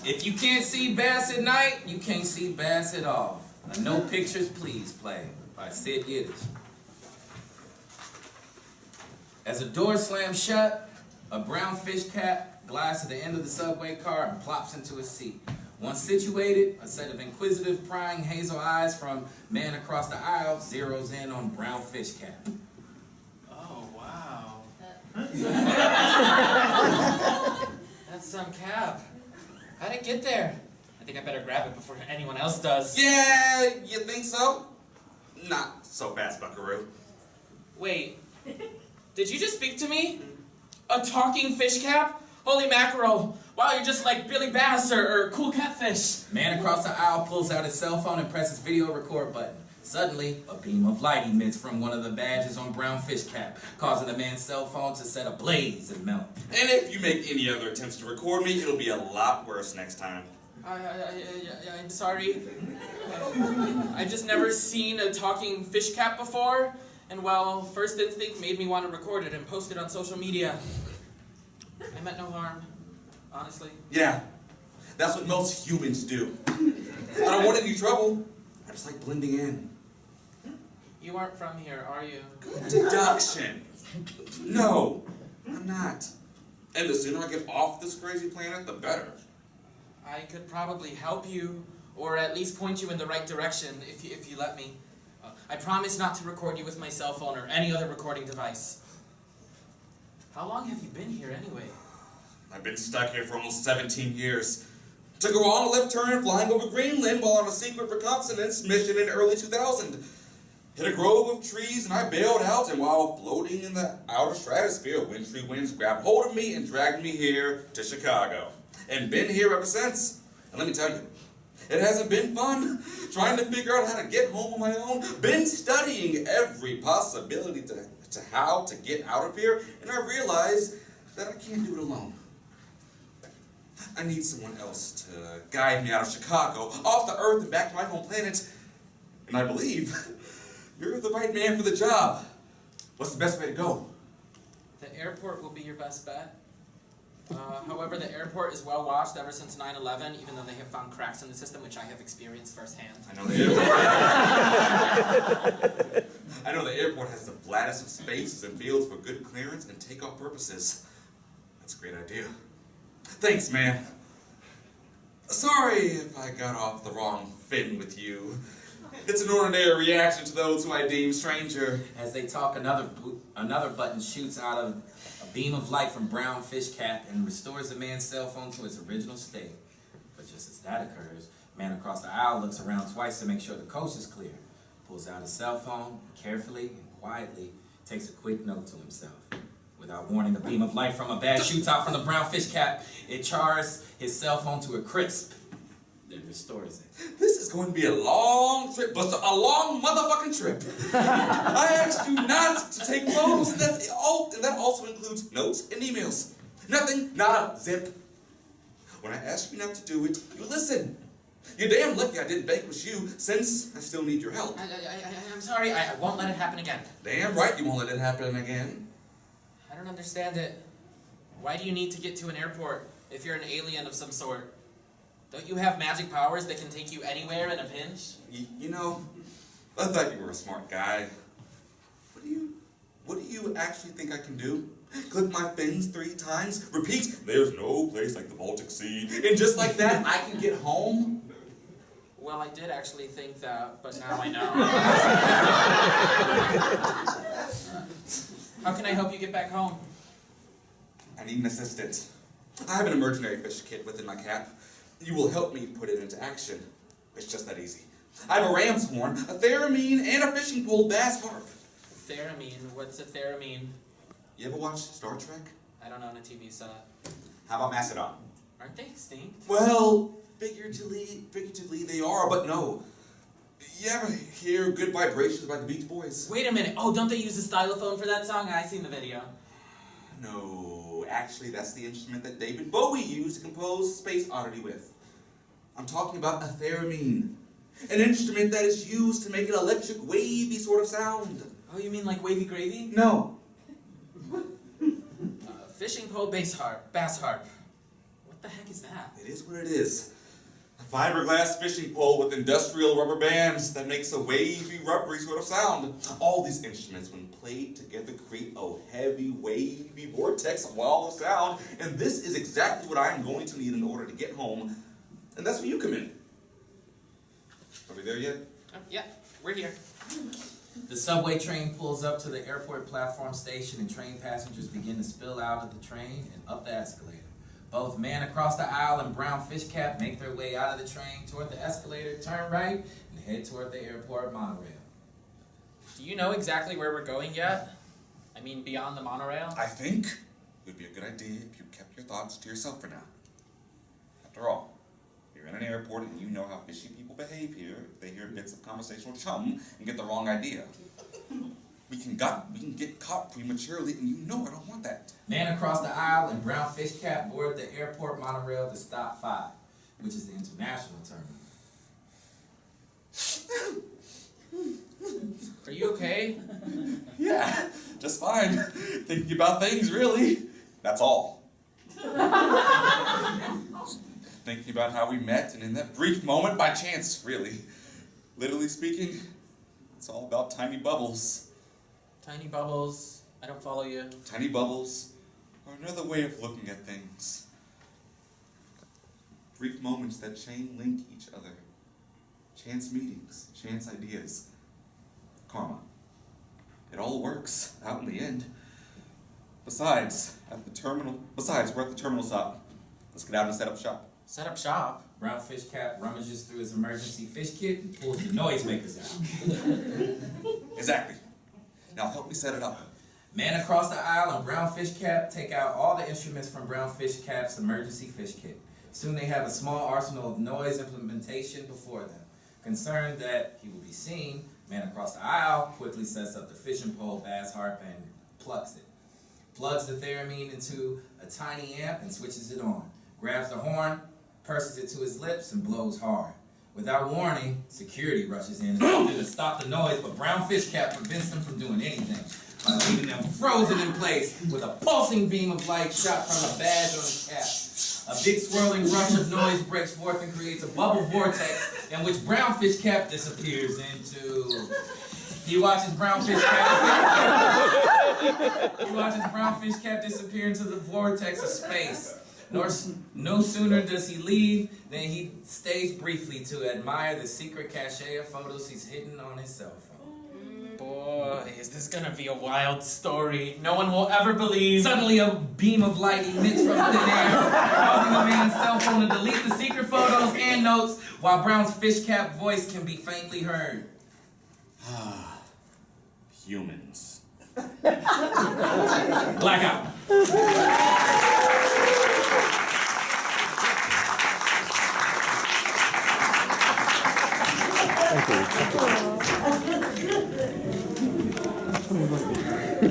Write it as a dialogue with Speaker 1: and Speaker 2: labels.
Speaker 1: If you can't see bass at night, you can't see bass at all. A No Pictures Please play by Sid Yiddish. As a door slams shut, a brown fish cat glides to the end of the subway car and plops into a seat. Once situated, a set of inquisitive, prying hazel eyes from man across the aisle zeroes in on brown fish cat.
Speaker 2: Oh, wow. That's some cab. How'd it get there? I think I better grab it before anyone else does.
Speaker 3: Yeah, you think so? Not so fast, buckaroo.
Speaker 2: Wait, did you just speak to me? A talking fish cap? Holy mackerel. Wow, you're just like Billy Bass or Cool Catfish.
Speaker 1: Man across the aisle pulls out his cell phone and presses video record button. Suddenly, a beam of light emits from one of the badges on brown fish cap, causing the man's cell phone to set ablaze and melt.
Speaker 3: And if you make any other attempts to record me, it'll be a lot worse next time.
Speaker 2: I'm sorry. I've just never seen a talking fish cap before, and well, first instinct made me want to record it and post it on social media. I meant no harm, honestly.
Speaker 3: Yeah, that's what most humans do. I don't want any trouble. I just like blending in.
Speaker 2: You aren't from here, are you?
Speaker 3: Good deduction. No, I'm not. And the sooner I get off this crazy planet, the better.
Speaker 2: I could probably help you, or at least point you in the right direction if you let me. I promise not to record you with my cell phone or any other recording device. How long have you been here anyway?
Speaker 3: I've been stuck here for almost 17 years. Took a wrong left turn flying over Greenland while on a secret reconnaissance mission in early 2000. Hit a grove of trees and I bailed out, and while floating in the outer stratosphere, wintry winds grabbed hold of me and dragged me here to Chicago. And been here ever since. And let me tell you, it hasn't been fun trying to figure out how to get home on my own. Been studying every possibility to how to get out of here, and I realized that I can't do it alone. I need someone else to guide me out of Chicago, off the Earth and back to my home planet. And I believe you're the right man for the job. What's the best way to go?
Speaker 2: The airport will be your best bet. However, the airport is well watched ever since 9/11, even though they have found cracks in the system, which I have experienced firsthand.
Speaker 3: I know the airport has the flattest of spaces and fields for good clearance and takeoff purposes. That's a great idea. Thanks, man. Sorry if I got off the wrong fin with you. It's an ordinary reaction to those who I deem stranger.
Speaker 1: As they talk, another button shoots out of a beam of light from brown fish cap and restores the man's cell phone to its original state. But just as that occurs, man across the aisle looks around twice to make sure the coast is clear, pulls out his cell phone, and carefully and quietly takes a quick note to himself. Without warning, a beam of light from a badge shoots out from the brown fish cap. It chars his cell phone to a crisp, then restores it.
Speaker 3: This is going to be a long trip, Buster. A long motherfucking trip. I asked you not to take photos, and that also includes notes and emails. Nothing, not a zip. When I ask you not to do it, you listen. You're damn lucky I didn't vanquish you, since I still need your help.
Speaker 2: I'm sorry, I won't let it happen again.
Speaker 3: Damn right you won't let it happen again.
Speaker 2: I don't understand it. Why do you need to get to an airport if you're an alien of some sort? Don't you have magic powers that can take you anywhere in a pinch?
Speaker 3: You know, I thought you were a smart guy. What do you actually think I can do? Click my fins 3 times, repeat, there's no place like the Baltic Sea, and just like that, I can get home?
Speaker 2: Well, I did actually think that, but now I know. How can I help you get back home?
Speaker 3: I need an assistant. I have an emergency fish kit within my cap. You will help me put it into action. It's just that easy. I have a ram's horn, a theremin, and a fishing pole bass harp.
Speaker 2: Theremin? What's a theremin?
Speaker 3: You ever watch Star Trek?
Speaker 2: I don't own a TV set.
Speaker 3: How about Macedon?
Speaker 2: Aren't they extinct?
Speaker 3: Well, figuratively they are, but no. You ever hear Good Vibrations by the Beach Boys?
Speaker 2: Wait a minute. Oh, don't they use a stylophone for that song? I seen the video.
Speaker 3: No, actually that's the instrument that David Bowie used to compose Space Oddity with. I'm talking about a theremin. An instrument that is used to make an electric wavy sort of sound.
Speaker 2: Oh, you mean like wavy gravy?
Speaker 3: No.
Speaker 2: Fishing pole bass harp. What the heck is that?
Speaker 3: It is what it is. A fiberglass fishing pole with industrial rubber bands that makes a wavy, rubbery sort of sound. All these instruments, when played together, create a heavy, wavy vortex of wall of sound. And this is exactly what I'm going to need in order to get home. And that's where you come in. Are we there yet?
Speaker 2: Yeah, we're here.
Speaker 1: The subway train pulls up to the airport platform station and train passengers begin to spill out of the train and up the escalator. Both man across the aisle and brown fish cap make their way out of the train toward the escalator, turn right, and head toward the airport monorail.
Speaker 2: Do you know exactly where we're going yet? I mean, beyond the monorail?
Speaker 3: I think it would be a good idea if you kept your thoughts to yourself for now. After all, you're in an airport and you know how fishy people behave here if they hear bits of conversational chum and get the wrong idea. We can get caught prematurely, and you know I don't want that.
Speaker 1: Man across the aisle and brown fish cap board the airport monorail to stop 5, which is the international terminal.
Speaker 2: Are you okay?
Speaker 3: Yeah, just fine. Thinking about things, really. That's all. Thinking about how we met, and in that brief moment, by chance, really. Literally speaking, it's all about tiny bubbles.
Speaker 2: Tiny bubbles. I don't follow you.
Speaker 3: Tiny bubbles are another way of looking at things. Brief moments that chain link each other. Chance meetings, chance ideas. Karma. It all works out in the end. Besides, we're at the terminal stop. Let's get out and set up shop.
Speaker 2: Set up shop?
Speaker 1: Brown fish cap rummages through his emergency fish kit and pulls the noisemakers out.
Speaker 3: Exactly. Now help me set it up.
Speaker 1: Man across the aisle and brown fish cap take out all the instruments from brown fish cap's emergency fish kit. Soon they have a small arsenal of noise implementation before them. Concerned that he will be seen, man across the aisle quickly sets up the fishing pole, bass harp, and plugs it. Plugs the theremin into a tiny amp and switches it on. Grabs the horn, purses it to his lips, and blows hard. Without warning, security rushes in and attempts to stop the noise, but brown fish cap prevents them from doing anything by leaving them frozen in place with a pulsing beam of light shot from a badge on his cap. A big swirling rush of noise breaks forth and creates a bubble vortex in which brown fish cap disappears into. He watches brown fish cap disappear into the vortex of space. No sooner does he leave than he stays briefly to admire the secret cache of photos he's hidden on his cell phone.
Speaker 2: Boy, is this gonna be a wild story. No one will ever believe.
Speaker 1: Suddenly a beam of light emits from thin air, causing the man's cell phone to delete the secret photos and notes, while Brown's fish cap voice can be faintly heard.
Speaker 3: Humans.
Speaker 1: Blackout.
Speaker 4: Thank you.